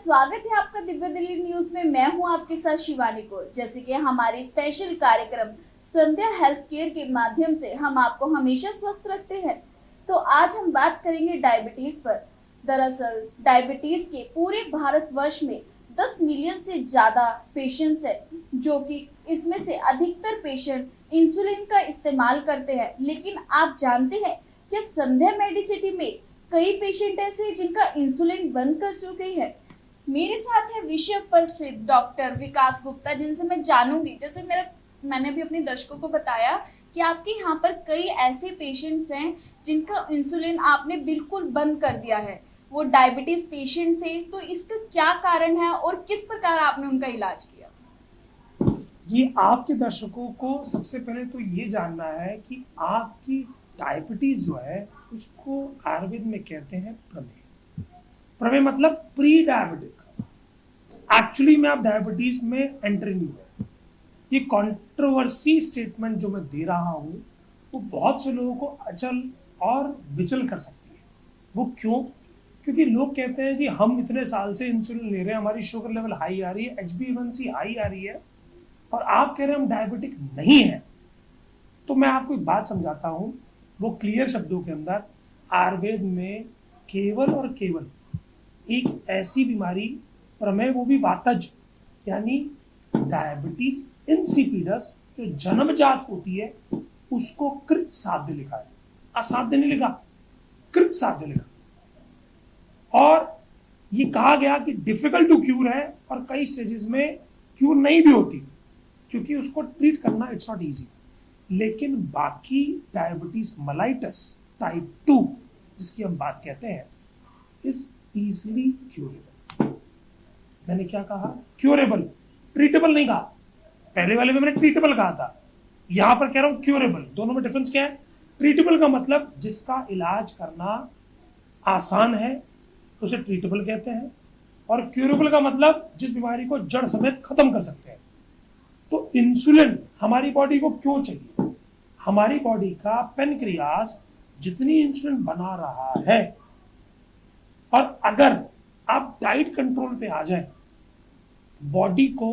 स्वागत है आपका दिव्य दिल्ली न्यूज में। मैं हूं आपके साथ शिवानी कौर। जैसे कि हमारी स्पेशल कार्यक्रम संध्या हेल्थ केयर के माध्यम से हम आपको हमेशा स्वस्थ रखते हैं, तो आज हम बात करेंगे डायबिटीज पर। दरअसल डायबिटीज के पूरे भारतवर्ष में 10 मिलियन से ज्यादा पेशेंट्स हैं, जो कि इसमें से अधिकतर पेशेंट इंसुलिन का इस्तेमाल करते हैं। लेकिन आप जानते हैं कि संध्या मेडिसिटी में कई पेशेंट ऐसे हैं जिनका इंसुलिन बंद कर चुके हैं। मेरे साथ है विश्व प्रसिद्ध डॉक्टर विकास गुप्ता, जिनसे मैं जानूंगी, जैसे मैंने भी अपने दर्शकों को बताया कि आपके यहाँ पर कई ऐसे पेशेंट्स हैं जिनका इंसुलिन आपने बिल्कुल बंद कर दिया है। वो डायबिटीज पेशेंट थे, तो इसका क्या कारण है और किस प्रकार आपने उनका इलाज किया? जी, आपके दर्शकों को सबसे पहले तो ये जानना है कि आपकी डायबिटीज जो है उसको आयुर्वेद में कहते हैं प्रमेह। प्रमेह मतलब प्री डायबिटिक। एक्चुअली में आप डायबिटीज में एंट्री नहीं हुए। ये कंट्रोवर्सी स्टेटमेंट जो मैं दे रहा हूं वो बहुत से लोगों को अचल और विचल कर सकती है। वो क्यों? क्योंकि लोग कहते हैं जी हम इतने साल से इंसुलिन ले रहे हैं, हमारी शुगर लेवल हाई आ रही है, HbA1c हाई आ रही है, और आप कह रहे हैं हम डायबिटिक नहीं है। तो मैं आपको एक बात समझाता हूं, वो क्लियर शब्दों के अंदर आयुर्वेद में केवल और केवल एक ऐसी बीमारी प्रमेह, वो भी वातज यानी डायबिटीज इंसिपिडस, जो जन्मजात होती है, उसको कृत साध्य लिखा है। असाध्य नहीं लिखा, कृत साध्य लिखा। और ये कहा गया कि डिफिकल्ट टू क्यूर है और कई स्टेजेस में क्यूर नहीं भी होती, क्योंकि उसको ट्रीट करना इट्स नॉट इजी। लेकिन बाकी डायबिटीज मेलाइटस टाइप 2 जिसकी हम बात कहते हैं इज इजिली क्यूरेबल। मैंने क्या कहा? क्यूरेबल, ट्रीटेबल नहीं कहा। पहले वाले में मैंने ट्रीटेबल कहा था, यहां पर कह रहा हूं क्यूरेबल। दोनों में डिफरेंस क्या है? ट्रीटेबल का मतलब जिसका इलाज करना आसान है उसे ट्रीटेबल कहते हैं, और क्यूरेबल का मतलब जिस बीमारी को जड़ समेत खत्म कर सकते हैं। तो इंसुलिन हमारी बॉडी को क्यों चाहिए? हमारी बॉडी का पेनक्रियाज जितनी इंसुलिन बना रहा है, और अगर आप डाइट कंट्रोल पे आ जाए, बॉडी को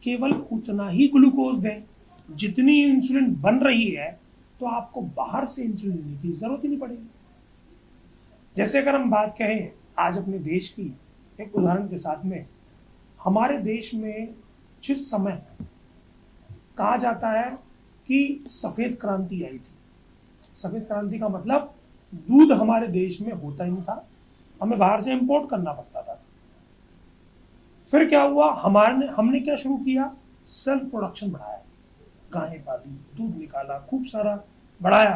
केवल उतना ही ग्लूकोज दें जितनी इंसुलिन बन रही है, तो आपको बाहर से इंसुलिन लेने की जरूरत ही नहीं पड़ेगी। जैसे अगर हम बात कहें आज अपने देश की, एक उदाहरण के साथ में, हमारे देश में जिस समय कहा जाता है कि सफेद क्रांति आई थी, सफेद क्रांति का मतलब दूध हमारे देश में होता ही नहीं था, हमें बाहर से इंपोर्ट करना पड़ता था। फिर क्या हुआ? हमने क्या शुरू किया? सेल्फ प्रोडक्शन बढ़ाया, गायें पाली, दूध निकाला, खूब सारा बढ़ाया।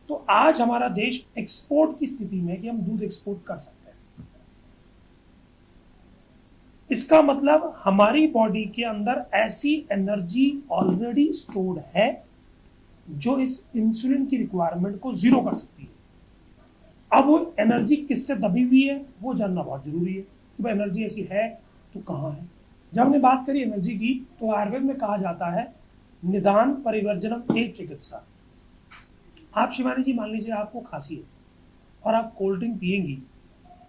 तो आज हमारा देश एक्सपोर्ट की स्थिति में कि हम दूध एक्सपोर्ट कर सकते हैं। इसका मतलब हमारी बॉडी के अंदर ऐसी एनर्जी ऑलरेडी स्टोर्ड है जो इस इंसुलिन की रिक्वायरमेंट को जीरो कर सकती है। अब वो एनर्जी किससे दबी हुई है वो जानना बहुत जरूरी है कि भाई एनर्जी ऐसी है तो कहाँ है। जब हमने बात करी एनर्जी की, तो आयुर्वेद में कहा जाता है निदान परिवर्जनम एक चिकित्सा। आप शिवानी जी मान लीजिए आपको खांसी है और आप कोल्ड ड्रिंक पिएंगी,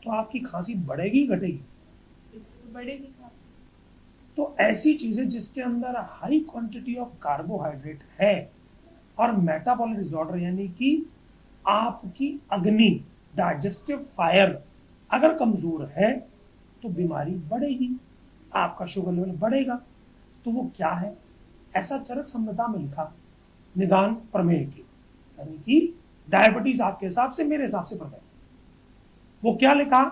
तो आपकी खांसी बढ़ेगी घटेगी? बढ़ेगी खांसी। तो ऐसी चीजें जिसके अंदर हाई क्वांटिटी ऑफ कार्बोहाइड्रेट है और मेटाबॉलिक डिसऑर्डर यानी कि आपकी अग्नि, डाइजेस्टिव फायर अगर कमजोर है तो बीमारी बढ़ेगी, आपका शुगर लेवल बढ़ेगा। तो वो क्या है? ऐसा चरक संहिता में लिखा निदान प्रमेह की, यानी कि डायबिटीज आपके हिसाब से, मेरे हिसाब से प्रमेह। वो क्या लिखा?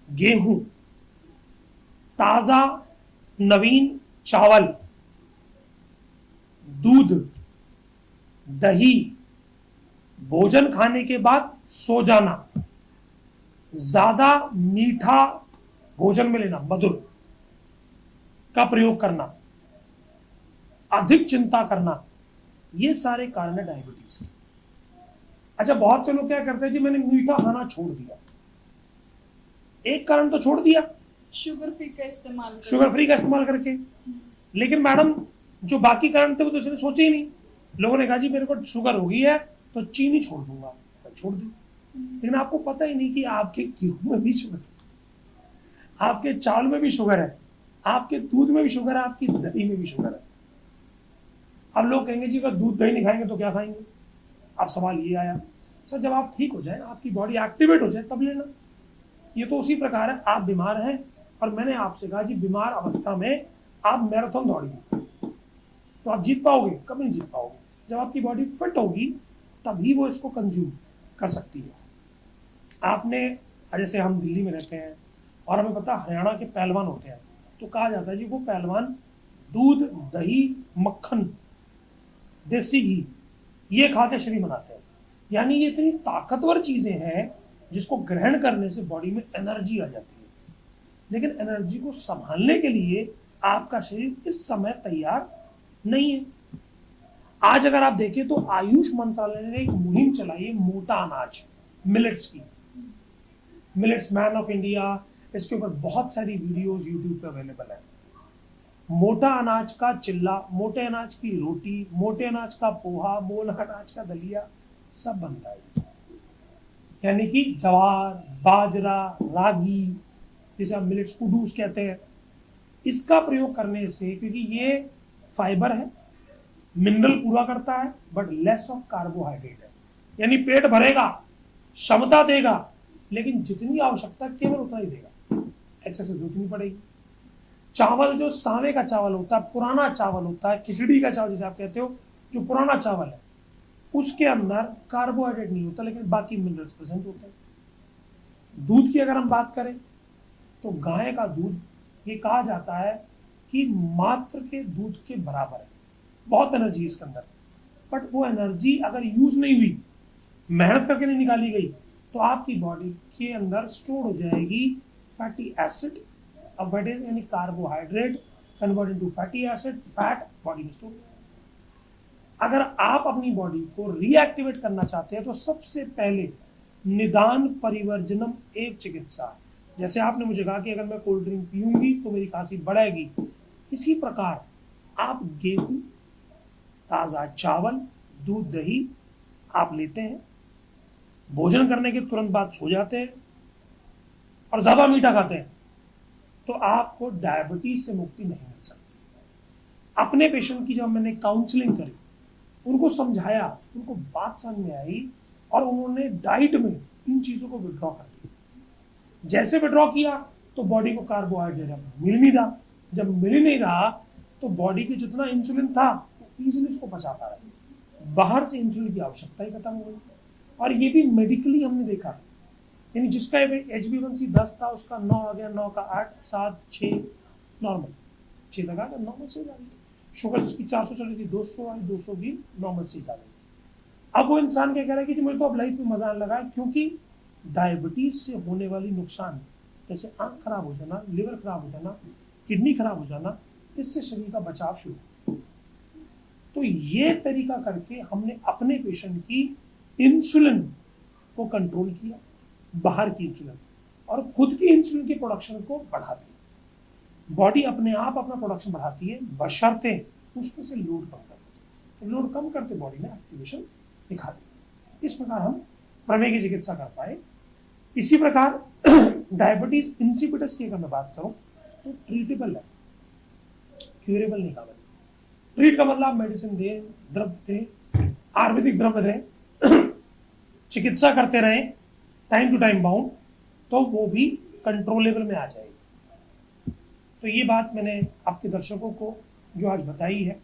गेहूं, ताजा नवीन चावल, दूध, दही, भोजन खाने के बाद सो जाना, ज्यादा मीठा भोजन में लेना, मधुर का प्रयोग करना, अधिक चिंता करना, ये सारे कारण है डायबिटीज के। अच्छा, बहुत से लोग क्या करते हैं जी मैंने मीठा खाना छोड़ दिया। एक कारण तो छोड़ दिया, शुगर फ्री का इस्तेमाल करके। लेकिन मैडम जो बाकी कारण थे वो तो उसने सोचे ही नहीं। लोगों ने कहा जी मेरे को शुगर हो गई है तो चीनी छोड़ दूंगा, छोड़ दी। लेकिन आपको पता ही नहीं कि आपके गेहूं में भी शुगर, आपके चावल में भी शुगर है, आपके दूध में भी शुगर है, आपकी दही में भी शुगर है। अब लोग कहेंगे जी अगर दूध दही नहीं खाएंगे तो क्या खाएंगे। अब सवाल ये आया, सर जब आप ठीक हो जाए, आपकी बॉडी एक्टिवेट हो जाए तब लेना। ये तो उसी प्रकार है, आप बीमार हैं और मैंने आपसे कहा जी बीमार अवस्था में आप मैराथन दौड़िए, तो आप जीत पाओगे? कभी नहीं जीत पाओगे। जब आपकी बॉडी फिट होगी तभी वो इसको कंज्यूम कर सकती है। आपने, जैसे हम दिल्ली में रहते हैं और हमें पता हरियाणा के पहलवान होते हैं, तो कहा जाता है जी वो पहलवान दूध दही मक्खन देसी घी ये खा के शरीर बनाते हैं। यानी ये इतनी ताकतवर चीजें हैं जिसको ग्रहण करने से बॉडी में एनर्जी आ जाती है। लेकिन एनर्जी को संभालने के लिए आपका शरीर इस समय तैयार नहीं है। आज अगर आप देखें तो आयुष मंत्रालय ने एक मुहिम चलाई है मोटा अनाज मिलेट्स की, मिलेट्स मैन ऑफ इंडिया, इसके ऊपर बहुत सारी वीडियोस यूट्यूब पे अवेलेबल है। मोटा अनाज का चिल्ला, मोटे अनाज की रोटी, मोटे अनाज का पोहा, मोटा अनाज का दलिया सब बनता है। यानी कि ज्वार, बाजरा, रागी, जिसे हम मिलेट्स कुडूस कहते हैं, इसका प्रयोग करने से, क्योंकि ये फाइबर है, मिनरल पूरा करता है, बट लेस ऑफ कार्बोहाइड्रेट है। यानी पेट भरेगा, क्षमता देगा, लेकिन जितनी आवश्यकता केवल उतना ही देगा, एक्सेसिव जरूरत नहीं पड़ेगी। चावल जो सावे का चावल होता है, पुराना चावल होता है, खिचड़ी का चावल जिसे आप कहते हो, जो पुराना चावल है, उसके अंदर कार्बोहाइड्रेट नहीं होता लेकिन बाकी मिनरल्स प्रेजेंट होते हैं। दूध की अगर हम बात करें तो गाय का दूध, ये कहा जाता है कि मात्र के दूध के बराबर है, बहुत एनर्जी है इसके अंदर। बट वो एनर्जी अगर यूज नहीं हुई, मेहनत करके नहीं निकाली गई, तो आपकी बॉडी के अंदर स्टोर हो जाएगी फैटी एसिड। अब फैटी एसिड यानी carbohydrate convert into fatty acid, fat body में स्टोर हो जाएगा। अगर आप अपनी बॉडी को रीएक्टिवेट करना चाहते हैं तो सबसे पहले निदान परिवर्जनम एव चिकित्सा। जैसे आपने मुझे कहा कि अगर मैं कोल्ड ड्रिंक पीऊंगी तो मेरी खांसी बढ़ेगी, इसी प्रकार आप गेहूं, ताजा चावल, दूध दही आप लेते हैं, भोजन करने के तुरंत बाद सो जाते हैं और ज्यादा मीठा खाते हैं, तो आपको डायबिटीज से मुक्ति नहीं मिल सकती। अपने पेशेंट की जब मैंने काउंसलिंग करी, उनको समझाया, उनको बात समझ में आई और उन्होंने डाइट में इन चीजों को विड्रॉ कर दिया। जैसे विड्रॉ किया तो बॉडी को कार्बोहाइड्रेट मिल नहीं रहा, जब मिल नहीं रहा तो बॉडी के जितना इंसुलिन था वो इजीली उसको पचा पा रहा है, बाहर से इंसुलिन की आवश्यकता ही खत्म हो गई। और ये भी मेडिकली हमने देखा, यानी जिसका HbA1c 10 था उसका 9 आ गया, 9 का 8, 7, 6 नॉर्मल, 6 तक आ गया, नॉर्मल से जा रही। शुगर जिसकी 400 चल रही थी 200 आई, 200 भी नॉर्मल से जा रही। अब वो इंसान क्या कह रहा है कि जी मुझे तो अब लाइफ में मजा आने लगा है, क्योंकि डायबिटीज से होने वाली नुकसान, जैसे आंख खराब हो जाना, लिवर खराब हो जाना, किडनी खराब हो जाना, इससे शरीर का बचाव शुरू। तो ये तरीका करके हमने अपने पेशेंट की इंसुलिन को कंट्रोल किया, बाहर की इंसुलिन, और खुद की इंसुलिन की प्रोडक्शन को बढ़ा दिया। बॉडी अपने आप अपना प्रोडक्शन बढ़ाती है बशर्ते उसमें से लोड कम करते, तो लोड कम करते बॉडी में एक्टिवेशन दिखाती है। इस प्रकार हम प्रमेह की चिकित्सा कर पाए। इसी प्रकार डायबिटीज इंसिपिडस की अगर मैं बात करूं तो ट्रीटेबल है, क्यूरेबल नहीं कहा। ट्रीट का मतलब मेडिसिन दे, द्रव्य दे, आयुर्वेदिक द्रव्य दे, चिकित्सा करते रहें टाइम टू टाइम बाउंड, तो वो भी कंट्रोलेबल में आ जाएगी। तो ये बात मैंने आपके दर्शकों को जो आज बताई है,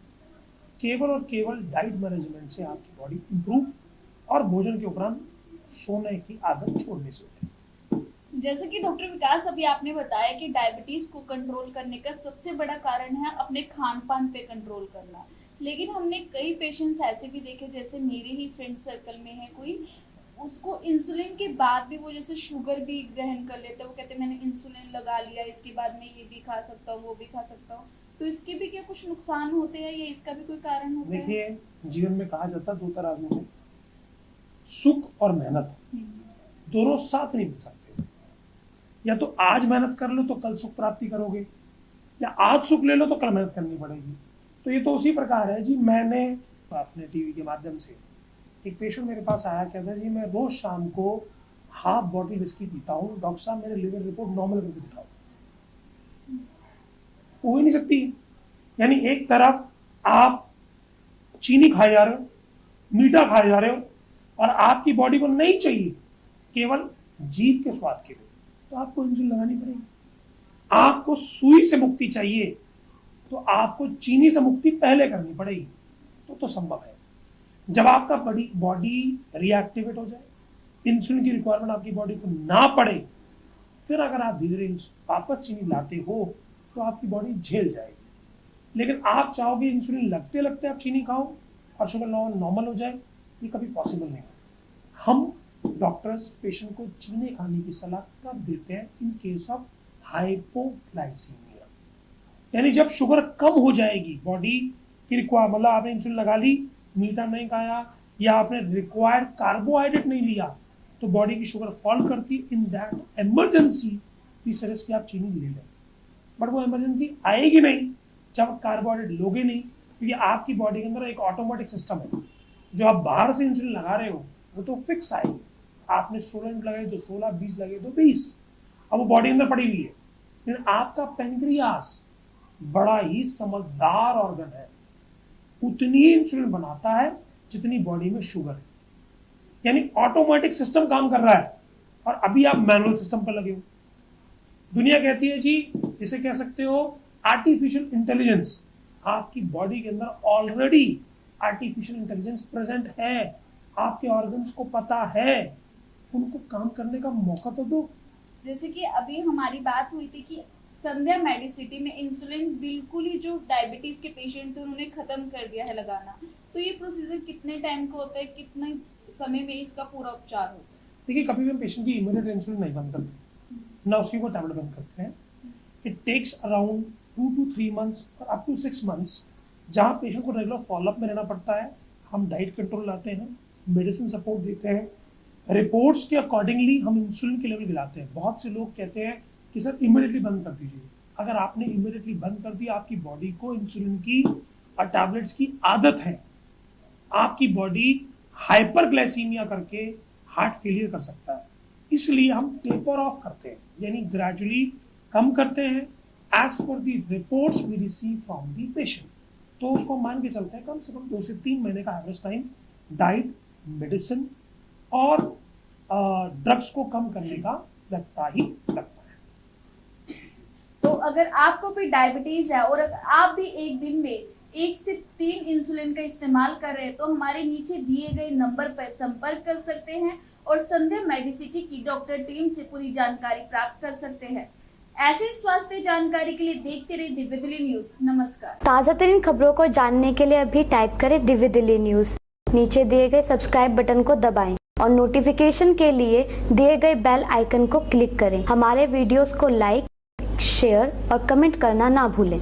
केवल और केवल डाइट मैनेजमेंट से आपकी बॉडी इंप्रूव और भोजन के उपरांत सोने की आदत छोड़ने से हो जाए। जैसे कि डॉक्टर विकास अभी आपने बताया कि डायबिटीज को कंट्रोल करने का सबसे बड़ा कारण है अपने खान पान पे कंट्रोल करना, लेकिन हमने कई पेशेंट्स ऐसे भी देखे, जैसे मेरे ही फ्रेंड सर्कल में है कोई, उसको इंसुलिन के बाद भी वो जैसे शुगर भी ग्रहण कर लेते हैं, वो कहते हैं मैंने इंसुलिन लगा लिया, इसके बाद मैं ये भी खा सकता हूँ, वो भी खा सकता हूँ, तो इसके भी क्या कुछ नुकसान होते हैं या इसका भी कोई कारण होता है? देखिए, जीवन में कहा जाता है दो तराजू में सुख और मेहनत दोनों साथ नहीं मिल सकते। या तो आज मेहनत कर लो तो कल सुख प्राप्ति करोगे, या आज सुख ले लो तो कल मेहनत करनी पड़ेगी। तो ये तो उसी प्रकार है जी। मैंने अपने टीवी के माध्यम से एक पेशेंट मेरे पास आया, कहता है जी मैं रोज शाम को हाफ बॉटल विस्की पीता हूँ, डॉक्टर साहब मेरे लिवर रिपोर्ट नॉर्मल करके दिखाओ। हो ही नहीं सकती। यानी एक तरफ आप चीनी खाए जा रहे हो, मीठा खाए जा रहे हो, और आपकी बॉडी को नहीं चाहिए केवल जीभ के स्वाद के लिए, तो आपको इंसुलिन लगानी पड़ेगी। आपको सुई से मुक्ति चाहिए तो आपको चीनी से मुक्ति पहले करनी पड़ेगी, तो संभव है। जब आपका बॉडी रिएक्टिवेट हो जाए, इंसुलिन की रिक्वायरमेंट आपकी बॉडी को ना पड़े, फिर अगर आप धीरे धीरे वापस चीनी लाते हो तो आपकी बॉडी झेल जाएगी। लेकिन आप चाहोगे इंसुलिन लगते लगते आप चीनी खाओ और शुगर लेवल नॉर्मल हो जाए, ये कभी पॉसिबल नहीं है। हम डॉक्टर्स पेशेंट को चीनी खाने की सलाह कब देते हैं? इन केस ऑफ हाइपोग्लाइसीमिया, यानी जब शुगर कम हो जाएगी, बॉडी की रिक्वायरमेंट, मतलब आपने इंसुलिन लगा ली, मीठा नहीं खाया या आपने रिक्वायर्ड कार्बोहाइड्रेट नहीं लिया, तो बॉडी की शुगर फॉल करती है। In that emergency we suggest कि आप चीनी ले लें, बट वो इमरजेंसी आएगी नहीं जब कार्बोहाइड्रेट लोगे नहीं, क्योंकि आपकी बॉडी के अंदर एक ऑटोमेटिक सिस्टम है। जो आप बाहर से इंसुलिन लगा रहे हो वो तो फिक्स आएगी, आपने 16 यूनिट लगाई तो 16, 20 लगे तो 20, अब वो बॉडी अंदर पड़ी हुई है। लेकिन आपका पेनक्रियास बड़ा ही समझदार ऑर्गन है, उतनी ही इंसुलिन बनाता है जितनी बॉडी में शुगर है, यानी ऑटोमेटिक सिस्टम काम कर रहा है, और अभी आप मैनुअल सिस्टम पर लगे हो। दुनिया कहती है जी, इसे कह सकते हो आर्टिफिशियल इंटेलिजेंस। आपकी बॉडी के अंदर ऑलरेडी आर्टिफिशियल इंटेलिजेंस प्रेजेंट है, आपके ऑर्गन्स को पता है, उनको काम करने का मौका तो दो। जैसे कि अभी हमारी बात हुई थी कि संध्या मेडिसिटी में इंसुलिन बिल्कुल ही जो डायबिटीज के पेशेंट थे उन्होंने खत्म कर दिया है लगाना, तो ये प्रोसीजर कितने टाइम को होता है, कितने समय में इसका पूरा उपचार होता है? देखिए, कभी भी हम पेशेंट की इमीडिएट इंसुलिन नहीं बंद करते, ना उसकी कोई टैबलेट बंद करते हैं। It takes around 2 to 3 months और अप टू 6 months, जहाँ पेशेंट को रेगुलर फॉलोअप में रहना पड़ता है। हम डाइट कंट्रोल लाते हैं, मेडिसिन सपोर्ट देते हैं, रिपोर्ट्स के अकॉर्डिंगली हम इंसुलिन के लेवल गिराते हैं। बहुत से लोग कहते हैं कि सर इमीडिएटली बंद कर दीजिए। अगर आपने इमीडिएटली बंद कर दिया, आपकी बॉडी को इंसुलिन की और टैबलेट्स की आदत है, आपकी बॉडी हाइपरग्लाइसीमिया करके हार्ट फेलियर कर सकता है। इसलिए हम टेपर ऑफ करते हैं, यानी ग्रेजुअली कम करते हैं as per the reports we receive from the patient. तो उसको मान के चलते हैं कम से कम 2 से 3 महीने का एवरेज टाइम डाइट, मेडिसिन और ड्रग्स को कम करने का लगता है। तो अगर आपको भी डायबिटीज है और अगर आप भी एक दिन में 1 से 3 इंसुलिन का इस्तेमाल कर रहे हैं, तो हमारे नीचे दिए गए नंबर पर संपर्क कर सकते हैं और संध्या मेडिसिटी की डॉक्टर टीम से पूरी जानकारी प्राप्त कर सकते हैं। ऐसी स्वास्थ्य जानकारी के लिए देखते रहिए दिव्य दिल्ली न्यूज। नमस्कार। ताज़ा तरीन खबरों को जानने के लिए अभी टाइप करें दिव्य दिल्ली न्यूज, नीचे दिए गए सब्सक्राइब बटन को दबाएं और नोटिफिकेशन के लिए दिए गए बेल आइकन को क्लिक करें। हमारे वीडियोस को लाइक, शेयर और कमेंट करना ना भूलें।